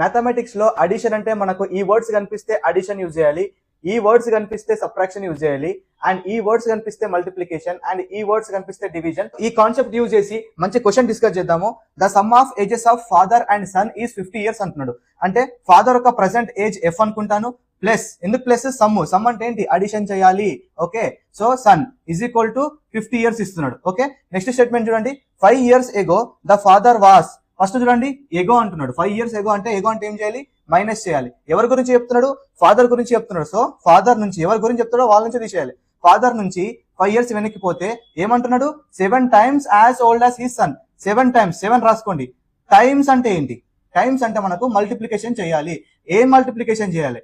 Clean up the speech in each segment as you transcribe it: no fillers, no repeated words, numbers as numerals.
Mathematics లో addition అంటే మనకు ఈ వర్డ్స్ కనిపిస్తే అడిషన్ యూజ్ చేయాలి, ఈ వర్డ్స్ కనిపిస్తే సబ్ట్రాక్షన్ యూజ్ చేయాలి, అండ్ ఈ వర్డ్స్ కనిపిస్తే మల్టిప్లికేషన్, అండ్ ఈ వర్డ్స్ కనిపిస్తే డివిజన్. ఈ కాన్సెప్ట్ యూజ్ చేసి మంచి క్వశ్చన్ డిస్కస్ చేద్దాము. The sum of ages of father and son is 50 years అంటున్నాడు. అంటే ఫాదర్ యొక్క ప్రెసెంట్ ఏజ్ ఎఫ్ అనుకుంటాను, ప్లస్ ఎందుకు ప్లస్ సమ్ అంటే ఏంటి, అడిషన్ చేయాలి. Okay, so son is equal to 50 years ఇస్తున్నాడు. ఓకే, నెక్స్ట్ స్టేట్మెంట్ చూడండి. 5 years ago the father was, first చూడండి ఎగో అంటున్నాడు. 5 years ఎగో అంటే ఏం చేయాలి, మైనస్ చేయాలి. ఎవరి గురించి చెప్తున్నాడు, ఫాదర్ గురించి చెప్తున్నాడు. సో ఫాదర్ నుంచి ఎవరి గురించి చెప్తాడో వాళ్ళ నుంచి తీసేయాలి. ఫాదర్ నుంచి 5 years వెనక్కి పోతే ఏమంటున్నాడు, 7 times as old as his son. 7 times, 7 రాసుకోండి. టైమ్స్ అంటే ఏంటి, టైమ్స్ అంటే మనకు మల్టిప్లికేషన్ చేయాలి. ఏం మల్టిప్లికేషన్ చేయాలి,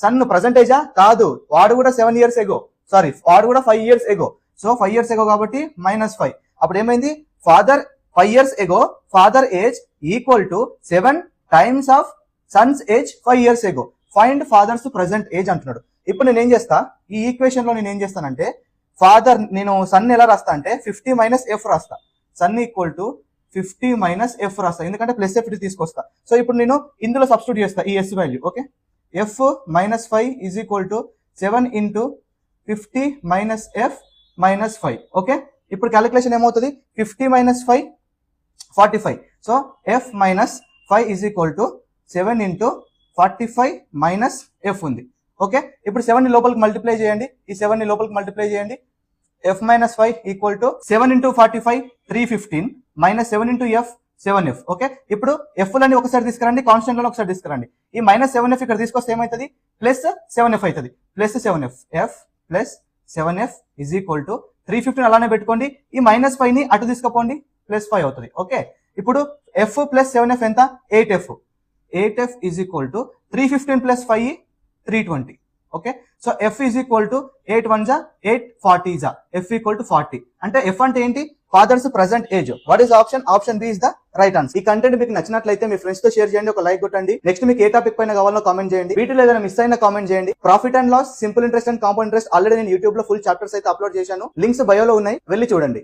సన్ ప్రజెంటేజా కాదు, వాడు కూడా 7 years ఎగో, సారీ వాడు కూడా 5 years ago. So 5 years ago కాబట్టి -5. అప్పుడు ఏమైంది, father 5 years ago father age equal to 7 times of son's age 5 years ago. Find father's present age అంటున్నాడు. ఇప్పుడు నేను ఏం చేస్తా, ఈ ఈక్వేషన్ లో నేను ఏం చేస్తానంటే ఫాదర్, నేను సన్ ఎలా రాస్తా అంటే 50 - f రాస్తా. సన్ ఈక్వల్ టు 50 - f రాస్తా, ఎందుకంటే ప్లస్ f తీసుకొస్తా. సో ఇప్పుడు నేను ఇందులో సబ్స్టిట్యూట్ చేస్తా ఈ s value. Okay, f - 5 is equal to 7 × 50 - f - 5. Okay, ఇప్పుడు క్యాలిక్యులేషన్ ఏమవుతుంది, 50 - 5 45. So f - 5 is equal to 7 × 45 - f ఉంది. ఓకే, ఇప్పుడు 7 ని లోపలికి మల్టిప్లై చేయండి, ఈ 7 ని లోపలికి మల్టిప్లై చేయండి. f - 5 equal to 7 × 45 315 -7 × f 7f. Okay, ఇప్పుడు f లని ఒకసారి తీసుకురండి, కాన్స్టెంట్ లను ఒకసారి తీసుకురండి. ఈ -7f ఇక్కడ తీసుకొస్తే ఏమవుతుంది, +7f అవుతుంది. +7f, f +7f is equal to 315 అలానే పెట్టుకోండి. ఈ -5 ని అటు తీసుకుపోండి, +5 అవుతుంది. ఓకే, ఇప్పుడు f + 7f ఎంత, 8f. 8f is equal to 315 + 5 320. Okay, so f is equal to 8 1 జా 8 40 జా f ఈక్వల్ టు 40. అంటే f అంటే ఏంటి, father's present age. What is option, option B is the right answer. ఈ కంటెంట్ మీకు నచ్చినట్లయితే మీ ఫ్రెండ్స్ తో షేర్ చేయండి, ఒక లైక్ కొట్టండి. నెక్స్ట్ మీకు ఏ టాపిక్ పైన కావాలో కామెంట్ చేయండి. వీటిలో ఏదైనా మిస్ అయినా కామెంట్ చేయండి. Profit and loss, simple interest and compound interest already నేను యూట్యూబ్ లో ఫుల్ చాప్టర్స్ అయితే అప్లోడ్ చేశాను. లింక్స్ బయోలో ఉన్నాయి, వెళ్ళి చూడండి.